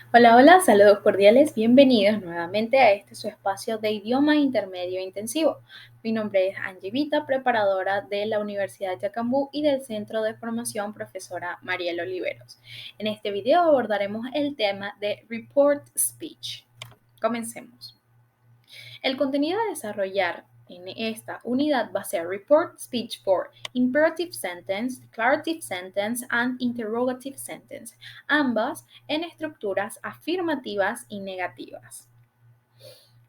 Hola, hola, saludos cordiales, bienvenidos nuevamente a este su espacio de idioma intermedio intensivo. Mi nombre es Angie Vita, preparadora de la Universidad de Yacambú y del Centro de Formación Profesora Mariel Oliveros. En este video abordaremos el tema de Report Speech. Comencemos. El contenido a desarrollar en esta unidad va a ser Report Speech for Imperative Sentence, Declarative Sentence and Interrogative Sentence, ambas en estructuras afirmativas y negativas.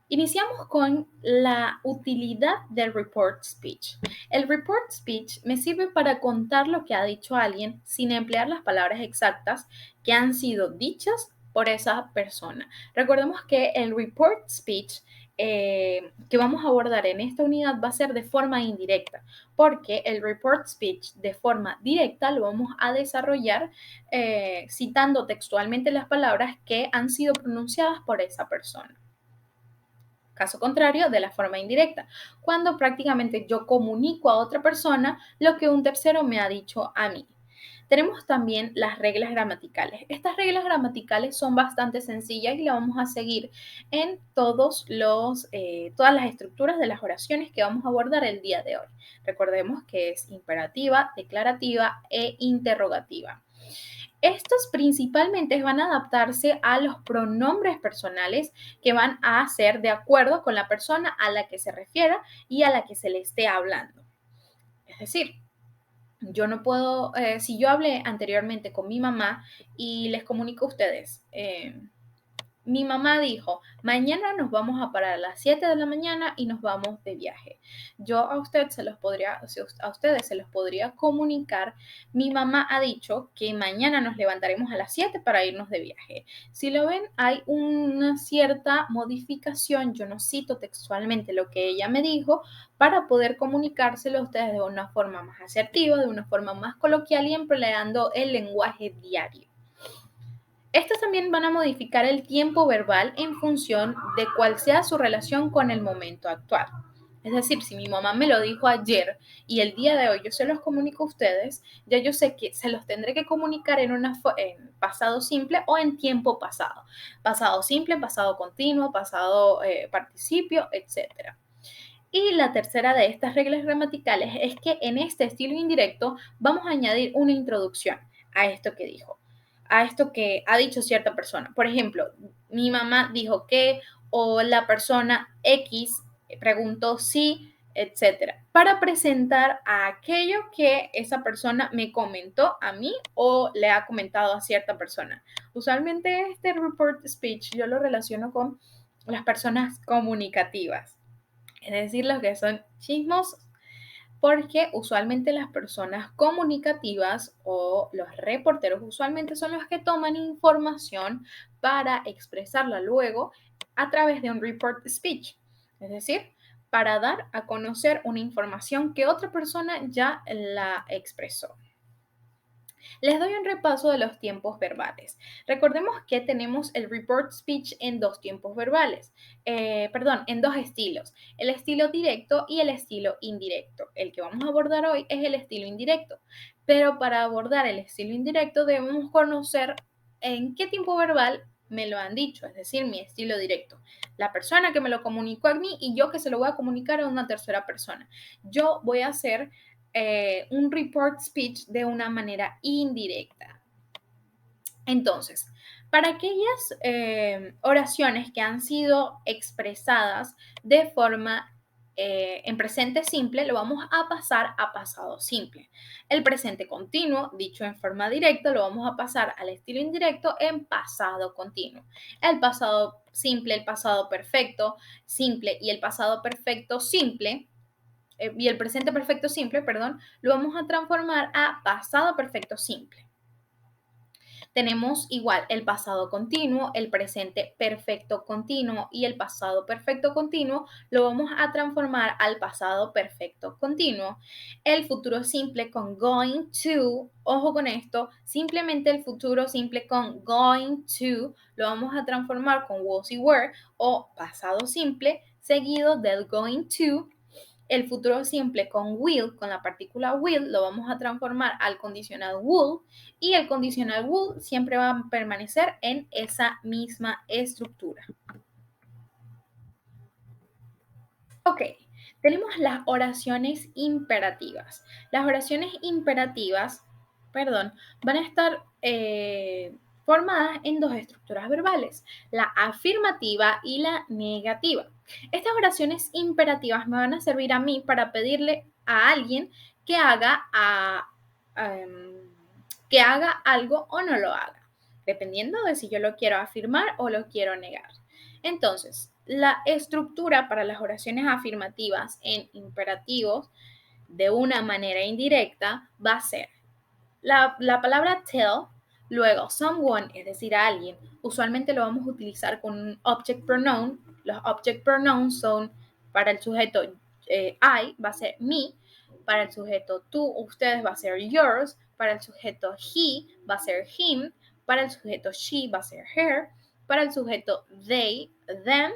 Iniciamos con la utilidad del report speech. El report speech me sirve para contar lo que ha dicho alguien sin emplear las palabras exactas que han sido dichas por esa persona. Recordemos que el report speech que vamos a abordar en esta unidad va a ser de forma indirecta, porque el report speech de forma directa lo vamos a desarrollar citando textualmente las palabras que han sido pronunciadas por esa persona. Caso contrario, de la forma indirecta, cuando prácticamente yo comunico a otra persona lo que un tercero me ha dicho a mí. Tenemos también las reglas gramaticales. Estas reglas gramaticales son bastante sencillas y las vamos a seguir en todas las estructuras de las oraciones que vamos a abordar el día de hoy. Recordemos que es imperativa, declarativa e interrogativa. Estos principalmente van a adaptarse a los pronombres personales que van a ser de acuerdo con la persona a la que se refiera y a la que se le esté hablando. Es decir, yo no puedo, si yo hablé anteriormente con mi mamá y les comunico a ustedes, mi mamá dijo, mañana nos vamos a parar a las 7 de la mañana y nos vamos de viaje. Yo a ustedes se los podría comunicar. Mi mamá ha dicho que mañana nos levantaremos a las 7 para irnos de viaje. Si lo ven, hay una cierta modificación. Yo no cito textualmente lo que ella me dijo para poder comunicárselo a ustedes de una forma más asertiva, de una forma más coloquial y empleando el lenguaje diario. Estas también van a modificar el tiempo verbal en función de cuál sea su relación con el momento actual. Es decir, si mi mamá me lo dijo ayer y el día de hoy yo se los comunico a ustedes, ya yo sé que se los tendré que comunicar en pasado simple o en tiempo pasado. Pasado simple, pasado continuo, pasado participio, etc. Y la tercera de estas reglas gramaticales es que en este estilo indirecto vamos a añadir una introducción a esto que dijo, a esto que ha dicho cierta persona. Por ejemplo, mi mamá dijo que o la persona X preguntó si, etcétera, para presentar a aquello que esa persona me comentó a mí o le ha comentado a cierta persona. Usualmente este report speech yo lo relaciono con las personas comunicativas, es decir, los que son chismos, porque usualmente las personas comunicativas o los reporteros usualmente son los que toman información para expresarla luego a través de un report speech, es decir, para dar a conocer una información que otra persona ya la expresó. Les doy un repaso de los tiempos verbales. Recordemos que tenemos el report speech en dos tiempos verbales, en dos estilos, el estilo directo y el estilo indirecto. El que vamos a abordar hoy es el estilo indirecto, pero para abordar el estilo indirecto debemos conocer en qué tiempo verbal me lo han dicho, es decir, mi estilo directo. La persona que me lo comunicó a mí y yo que se lo voy a comunicar a una tercera persona. Yo voy a hacer un report speech de una manera indirecta. Entonces, para aquellas oraciones que han sido expresadas de forma en presente simple, lo vamos a pasar a pasado simple. El presente continuo, dicho en forma directa, lo vamos a pasar al estilo indirecto en pasado continuo. El pasado simple, el pasado perfecto simple y el pasado perfecto simple y el presente perfecto simple, perdón, lo vamos a transformar a pasado perfecto simple. Tenemos igual el pasado continuo, el presente perfecto continuo y el pasado perfecto continuo lo vamos a transformar al pasado perfecto continuo. El futuro simple con going to, ojo con esto, simplemente el futuro simple con going to lo vamos a transformar con was y were o pasado simple seguido del going to. El futuro simple con will, con la partícula will, lo vamos a transformar al condicional would, y el condicional would siempre va a permanecer en esa misma estructura. Ok, tenemos las oraciones imperativas. Las oraciones imperativas, van a estar formadas en dos estructuras verbales, la afirmativa y la negativa. Estas oraciones imperativas me van a servir a mí para pedirle a alguien que haga, que haga algo o no lo haga, dependiendo de si yo lo quiero afirmar o lo quiero negar. Entonces, la estructura para las oraciones afirmativas en imperativos de una manera indirecta va a ser la palabra tell, luego someone, es decir, a alguien. Usualmente lo vamos a utilizar con un object pronoun. Los object pronouns son para el sujeto I, va a ser me, para el sujeto tú, ustedes, va a ser yours, para el sujeto he, va a ser him, para el sujeto she, va a ser her, para el sujeto they, them,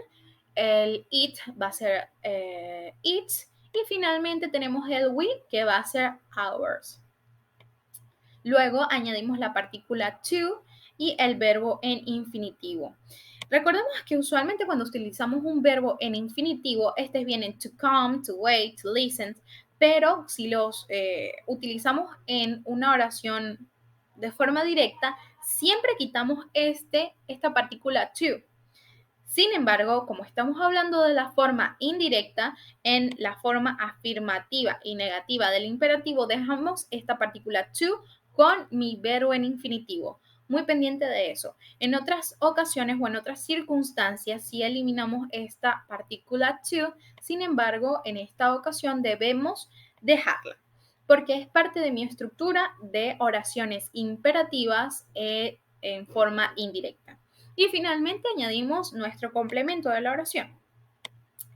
el it va a ser its, y finalmente tenemos el we, que va a ser ours. Luego añadimos la partícula to y el verbo en infinitivo. Recordemos que usualmente cuando utilizamos un verbo en infinitivo, estos vienen to come, to wait, to listen, pero si los utilizamos en una oración de forma directa, siempre quitamos esta partícula to. Sin embargo, como estamos hablando de la forma indirecta, en la forma afirmativa y negativa del imperativo, dejamos esta partícula to con mi verbo en infinitivo. Muy pendiente de eso. En otras ocasiones o en otras circunstancias, sí eliminamos esta partícula to, sin embargo, en esta ocasión debemos dejarla, porque es parte de mi estructura de oraciones imperativas en forma indirecta. Y finalmente añadimos nuestro complemento de la oración.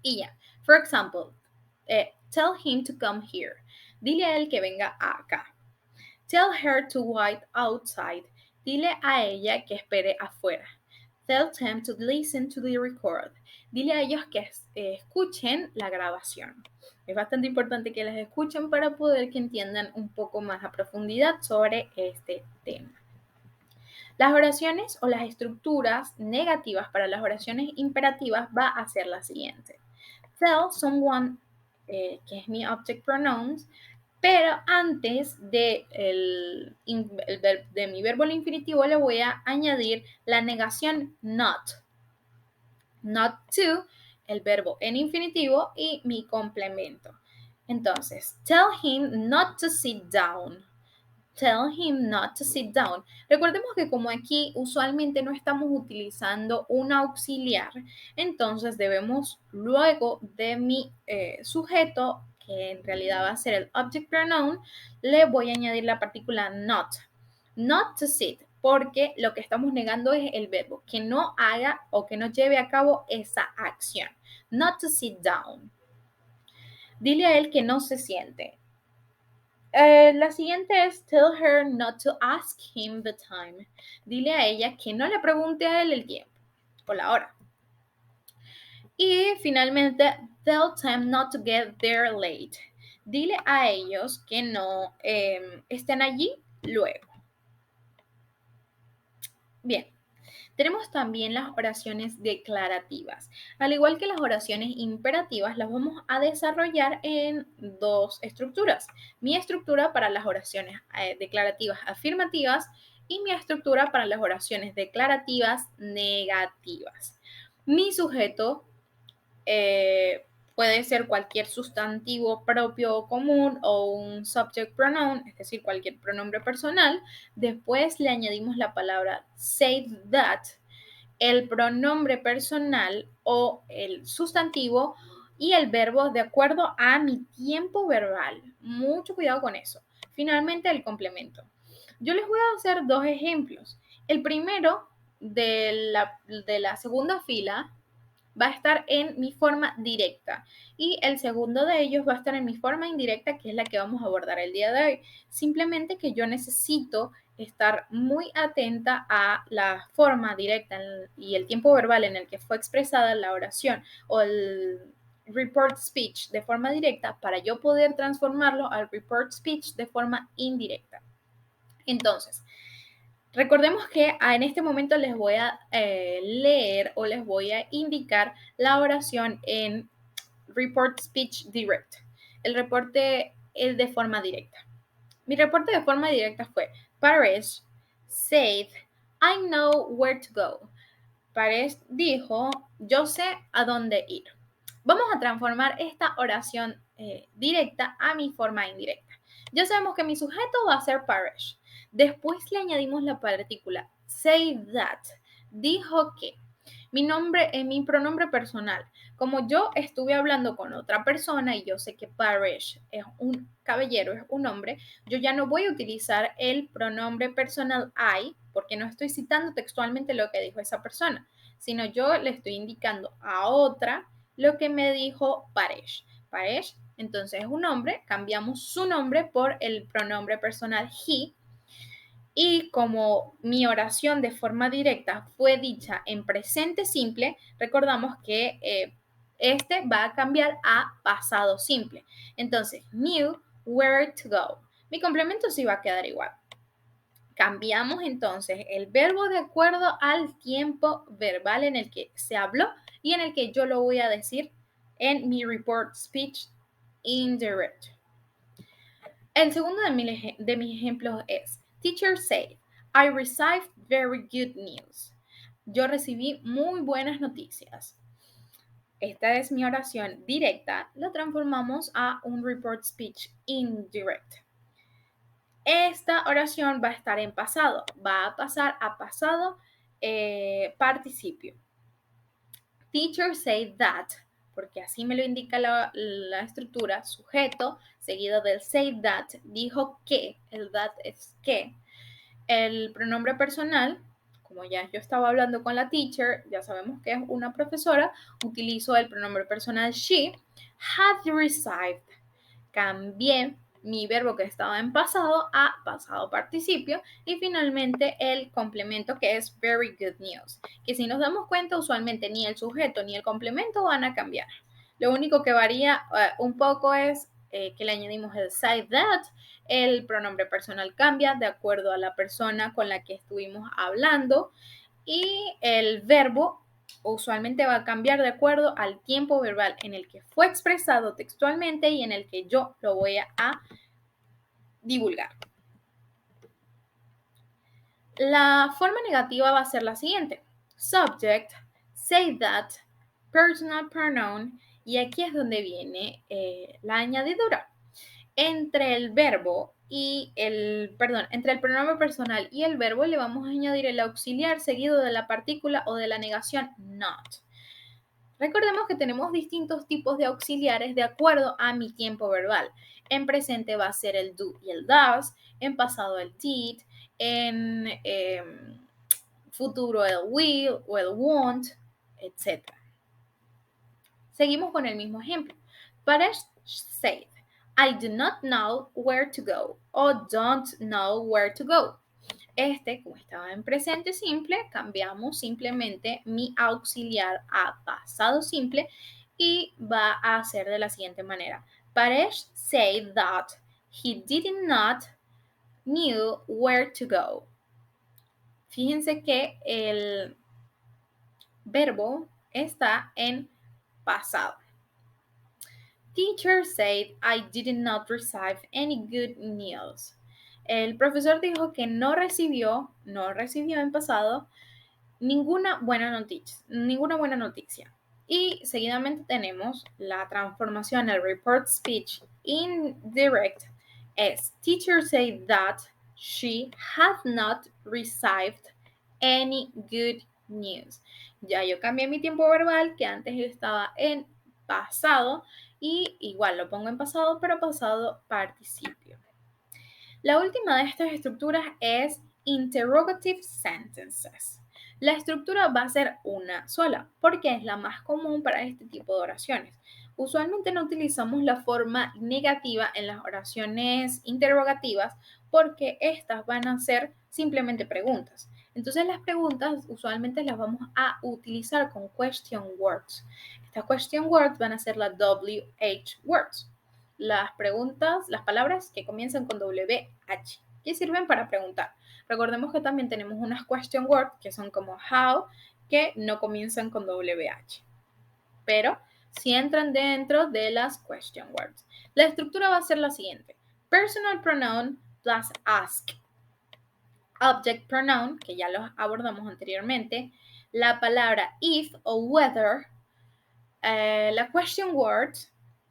Y ya, for example, tell him to come here. Dile a él que venga acá. Tell her to wait outside. Dile a ella que espere afuera. Tell them to listen to the record. Dile a ellos que escuchen la grabación. Es bastante importante que las escuchen para poder que entiendan un poco más a profundidad sobre este tema. Las oraciones o las estructuras negativas para las oraciones imperativas va a ser la siguiente. Tell someone, que es mi object pronouns, pero antes de, de mi verbo al infinitivo le voy a añadir la negación not. Not to, el verbo en infinitivo y mi complemento. Entonces, tell him not to sit down. Tell him not to sit down. Recordemos que como aquí usualmente no estamos utilizando un auxiliar, entonces debemos luego de mi sujeto, que en realidad va a ser el object pronoun, le voy a añadir la partícula not. Not to sit, porque lo que estamos negando es el verbo, que no haga o que no lleve a cabo esa acción. Not to sit down. Dile a él que no se siente. La siguiente es tell her not to ask him the time. Dile a ella que no le pregunte a él el tiempo o la hora. Y finalmente, tell them not to get there late. Dile a ellos que no estén allí luego. Bien. Tenemos también las oraciones declarativas. Al igual que las oraciones imperativas, las vamos a desarrollar en dos estructuras. Mi estructura para las oraciones declarativas afirmativas y mi estructura para las oraciones declarativas negativas. Mi sujeto puede ser cualquier sustantivo propio o común o un subject pronoun, es decir, cualquier pronombre personal. Después le añadimos la palabra say that, el pronombre personal o el sustantivo y el verbo de acuerdo a mi tiempo verbal. Mucho cuidado con eso. Finalmente, el complemento. Yo les voy a hacer dos ejemplos. El primero de la segunda fila va a estar en mi forma directa y el segundo de ellos va a estar en mi forma indirecta, que es la que vamos a abordar el día de hoy. Simplemente que yo necesito estar muy atenta a la forma directa y el tiempo verbal en el que fue expresada la oración o report speech de forma directa para yo poder transformarlo al report speech de forma indirecta. Entonces, recordemos que en este momento les voy a leer o les voy a indicar la oración en report speech direct, el reporte es de forma directa. Mi reporte de forma directa fue: Paresh said, I know where to go. Paresh dijo, yo sé a dónde ir. Vamos a transformar esta oración directa a mi forma indirecta. Ya sabemos que mi sujeto va a ser Paresh. Después le añadimos la partícula say that. Dijo que. Mi pronombre personal. Como yo estuve hablando con otra persona y yo sé que Paresh es un caballero, es un hombre, yo ya no voy a utilizar el pronombre personal I porque no estoy citando textualmente lo que dijo esa persona, sino yo le estoy indicando a otra lo que me dijo Paresh. Paresh, entonces es un hombre, cambiamos su nombre por el pronombre personal he. Y como mi oración de forma directa fue dicha en presente simple, recordamos que este va a cambiar a pasado simple. Entonces, knew where to go. Mi complemento sí va a quedar igual. Cambiamos entonces el verbo de acuerdo al tiempo verbal en el que se habló y en el que yo lo voy a decir en mi report speech indirect. El segundo de mis ejemplos es: Teacher said, I received very good news. Yo recibí muy buenas noticias. Esta es mi oración directa. La transformamos a un report speech indirect. Esta oración va a estar en pasado. Va a pasar a pasado participio. Teacher said that, porque así me lo indica la estructura, sujeto, seguido del say that, dijo que, el that es que. El pronombre personal, como ya yo estaba hablando con la teacher, ya sabemos que es una profesora, utilizo el pronombre personal she, had received. Cambié mi verbo que estaba en pasado a pasado participio y finalmente el complemento que es very good news, que si nos damos cuenta usualmente ni el sujeto ni el complemento van a cambiar. Lo único que varía un poco es que le añadimos el say that, el pronombre personal cambia de acuerdo a la persona con la que estuvimos hablando y el verbo usualmente va a cambiar de acuerdo al tiempo verbal en el que fue expresado textualmente y en el que yo lo voy a divulgar. La forma negativa va a ser la siguiente: subject, say that, personal pronoun, y aquí es donde viene la añadidura. Entre el verbo y entre el pronombre personal y el verbo le vamos a añadir el auxiliar seguido de la partícula o de la negación not. Recordemos que tenemos distintos tipos de auxiliares de acuerdo a mi tiempo verbal. En presente va a ser el do y el does, en pasado el did, en futuro el will o el won't, etc. Seguimos con el mismo ejemplo. Paresh said, I do not know where to go o don't know where to go. Como estaba en presente simple, cambiamos simplemente mi auxiliar a pasado simple y va a ser de la siguiente manera. Paresh said that he did not knew where to go. Fíjense que el verbo está en pasado. Teacher said I did not receive any good news. El profesor dijo que no recibió en pasado ninguna buena noticia. Y seguidamente tenemos la transformación al report speech indirect es: teacher said that she had not received any good news. Ya yo cambié mi tiempo verbal que antes estaba en pasado y igual lo pongo en pasado, pero pasado participio. La última de estas estructuras es interrogative sentences. La estructura va a ser una sola, porque es la más común para este tipo de oraciones. Usualmente no utilizamos la forma negativa en las oraciones interrogativas porque estas van a ser simplemente preguntas. Entonces las preguntas usualmente las vamos a utilizar con question words. Estas question words van a ser las WH words. Las preguntas, las palabras que comienzan con WH, que sirven para preguntar. Recordemos que también tenemos unas question words que son como how, que no comienzan con WH, pero sí entran dentro de las question words. La estructura va a ser la siguiente. Personal pronoun plus ask. Object pronoun, que ya los abordamos anteriormente, la palabra if o whether, la question word,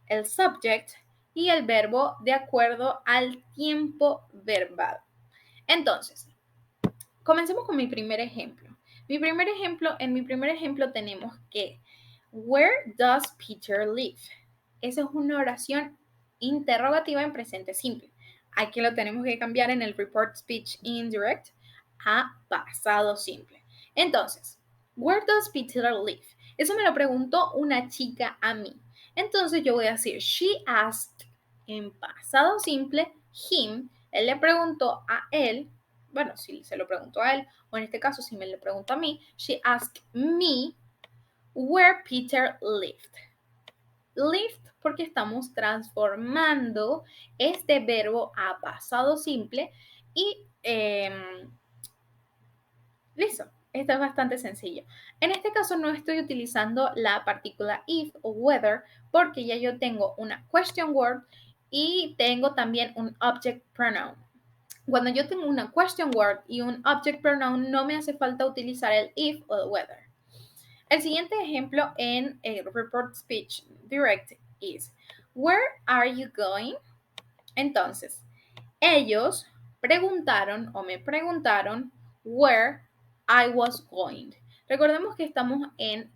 el subject y el verbo de acuerdo al tiempo verbal. Entonces, comencemos con mi primer ejemplo. En mi primer ejemplo tenemos que, where does Peter live? Esa es una oración interrogativa en presente simple. Aquí lo tenemos que cambiar en el report speech indirect a pasado simple. Entonces, where does Peter live? Eso me lo preguntó una chica a mí. Entonces yo voy a decir, she asked en pasado simple him. Él le preguntó a él, bueno, si se lo preguntó a él, o en este caso si me lo preguntó a mí, she asked me where Peter lived. Lived porque estamos transformando este verbo a pasado simple y listo. Esto es bastante sencillo. En este caso no estoy utilizando la partícula if o whether porque ya yo tengo una question word y tengo también un object pronoun. Cuando yo tengo una question word y un object pronoun, no me hace falta utilizar el if o el whether. El siguiente ejemplo en el report speech direct is, where are you going? Entonces, ellos preguntaron o me preguntaron where I was going. Recordemos que estamos en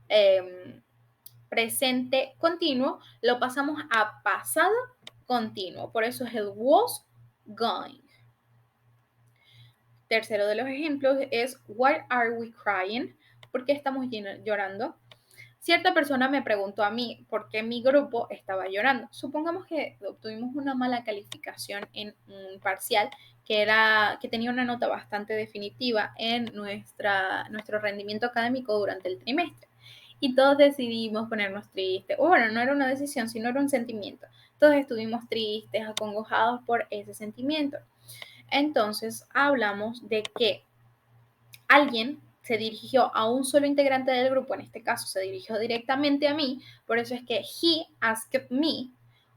presente continuo, lo pasamos a pasado continuo, por eso es el was going. Tercero de los ejemplos es why are we crying? ¿Por qué estamos llorando? Cierta persona me preguntó a mí por qué mi grupo estaba llorando. Supongamos que obtuvimos una mala calificación en un parcial que tenía una nota bastante definitiva en nuestro rendimiento académico durante el trimestre. Y todos decidimos ponernos tristes. O bueno, no era una decisión, sino era un sentimiento. Todos estuvimos tristes, acongojados por ese sentimiento. Entonces hablamos de que alguien se dirigió a un solo integrante del grupo, en este caso se dirigió directamente a mí, por eso es que he asked me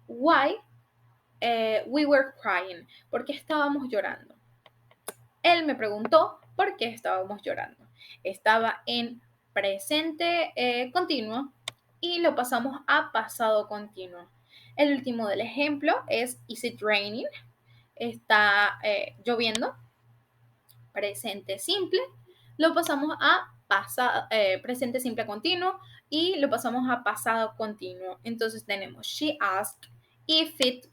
why we were crying, por qué estábamos llorando. Él me preguntó por qué estábamos llorando. Estaba en presente continuo y lo pasamos a pasado continuo. El último del ejemplo es is it raining? Está lloviendo. Presente simple, lo pasamos a presente simple continuo y lo pasamos a pasado continuo. Entonces tenemos she asked if it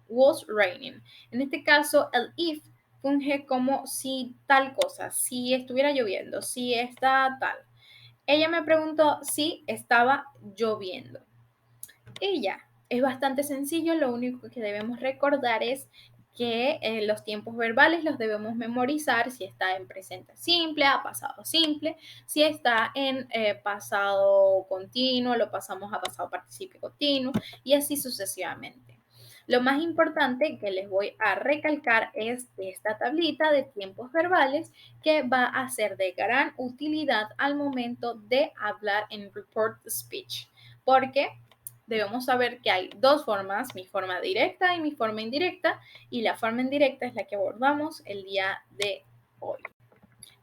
was raining. En este caso, el if funge como si tal cosa, si estuviera lloviendo, si está tal. Ella me preguntó si estaba lloviendo. Y ya, es bastante sencillo, lo único que debemos recordar es que los tiempos verbales los debemos memorizar si está en presente simple, a pasado simple, si está en pasado continuo, lo pasamos a pasado participio continuo y así sucesivamente. Lo más importante que les voy a recalcar es esta tablita de tiempos verbales que va a ser de gran utilidad al momento de hablar en report speech, porque debemos saber que hay dos formas, mi forma directa y mi forma indirecta, y la forma indirecta es la que abordamos el día de hoy.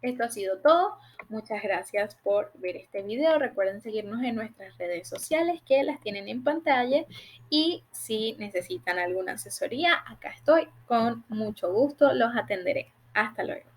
Esto ha sido todo. Muchas gracias por ver este video. Recuerden seguirnos en nuestras redes sociales que las tienen en pantalla y si necesitan alguna asesoría, acá estoy. Con mucho gusto los atenderé. Hasta luego.